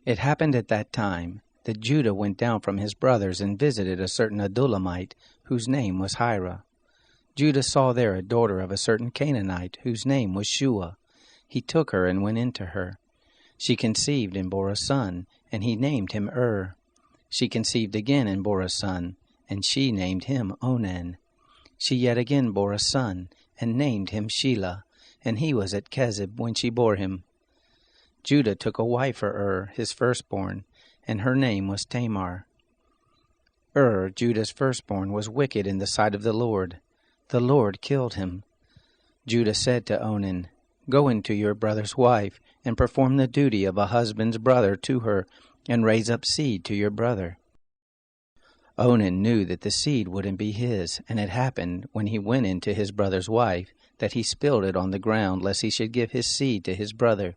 It happened at that time that Judah went down from his brothers and visited a certain Adullamite, whose name was Hira. Judah saw there a daughter of a certain Canaanite, whose name was Shua. He took her and went into her. She conceived and bore a son, and he named him She conceived again and bore a son, and she named him Onan. She yet again bore a son, and named him Shelah, and he was at Kezib when she bore him. Judah took a wife for his firstborn, and her name was Tamar. Judah's firstborn, was wicked in the sight of the Lord. The Lord killed him. Judah said to Onan, Go into your brother's wife, and perform the duty of a husband's brother to her, and raise up seed to your brother. Onan knew that the seed wouldn't be his, and it happened, when he went into his brother's wife, that he spilled it on the ground, lest he should give his seed to his brother.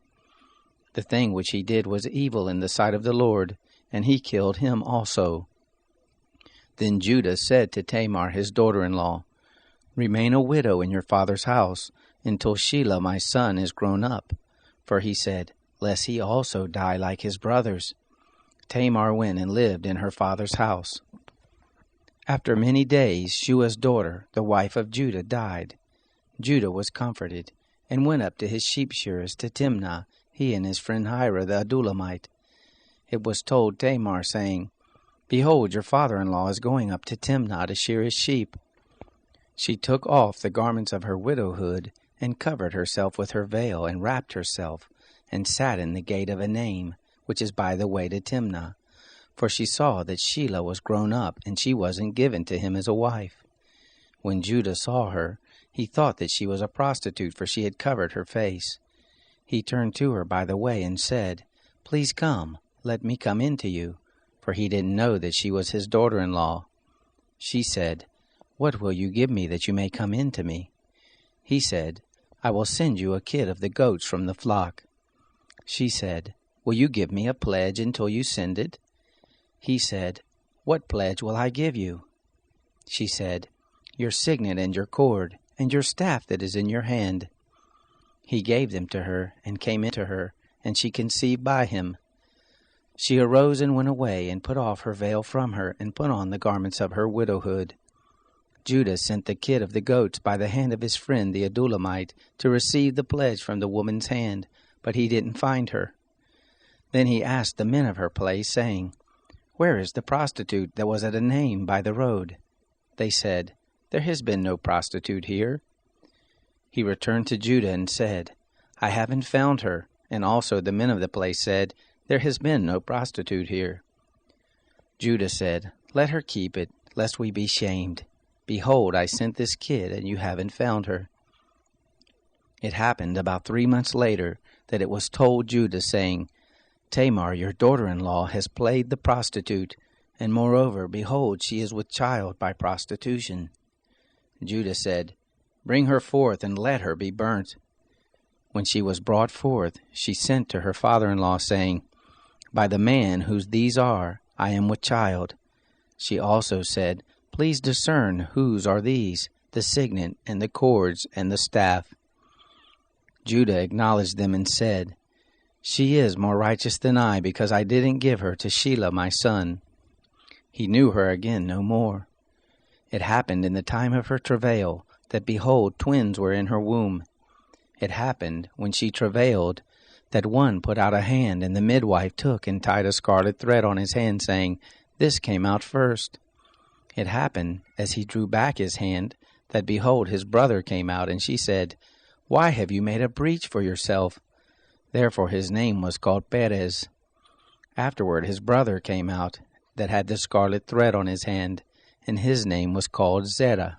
The thing which he did was evil in the sight of the Lord, and he killed him also. Then Judah said to Tamar his daughter-in-law, Remain a widow in your father's house, until Shelah my son is grown up. For he said, Lest he also die like his brothers. Tamar went and lived in her father's house. After many days Shua's daughter, the wife of Judah, died. Judah was comforted, and went up to his sheep shearers to Timnah, he and his friend Hira the Adullamite. It was told Tamar, saying, Behold, your father-in-law is going up to Timnah to shear his sheep. She took off the garments of her widowhood, and covered herself with her veil, and wrapped herself, and sat in the gate of Enaim, which is by the way to Timnah. For she saw that Shelah was grown up, and she wasn't given to him as a wife. When Judah saw her, he thought that she was a prostitute, for she had covered her face. He turned to her by the way and said, Please come, let me come in to you, for he didn't know that she was his daughter-in-law. She said, What will you give me that you may come in to me? He said, I will send you a kid of the goats from the flock. She said, Will you give me a pledge until you send it? He said, What pledge will I give you? She said, Your signet and your cord, and your staff that is in your hand. He gave them to her, and came into her, and she conceived by him. She arose and went away, and put off her veil from her, and put on the garments of her widowhood. Judah sent the kid of the goats by the hand of his friend the Adullamite to receive the pledge from the woman's hand, but he didn't find her. Then he asked the men of her place, saying, Where is the prostitute that was at Enaim by the road? They said, There has been no prostitute here. He returned to Judah and said, I haven't found her. And also the men of the place said, There has been no prostitute here. Judah said, Let her keep it, lest we be shamed. Behold, I sent this kid, and you haven't found her. It happened about 3 months later that it was told Judah, saying, Tamar, your daughter-in-law, has played the prostitute, and moreover, behold, she is with child by prostitution. Judah said, Bring her forth, and let her be burnt. When she was brought forth, she sent to her father-in-law, saying, By the man whose these are, I am with child. She also said, Please discern whose are these, the signet, and the cords, and the staff. Judah acknowledged them and said, She is more righteous than I, because I didn't give her to Shelah my son. He knew her again no more. It happened in the time of her travail, that behold, twins were in her womb. It happened, when she travailed, that one put out a hand, and the midwife took and tied a scarlet thread on his hand, saying, This came out first. It happened, as he drew back his hand, that behold, his brother came out, and she said, Why have you made a breach for yourself? Therefore his name was called Perez. Afterward his brother came out, that had the scarlet thread on his hand, and his name was called Zerah.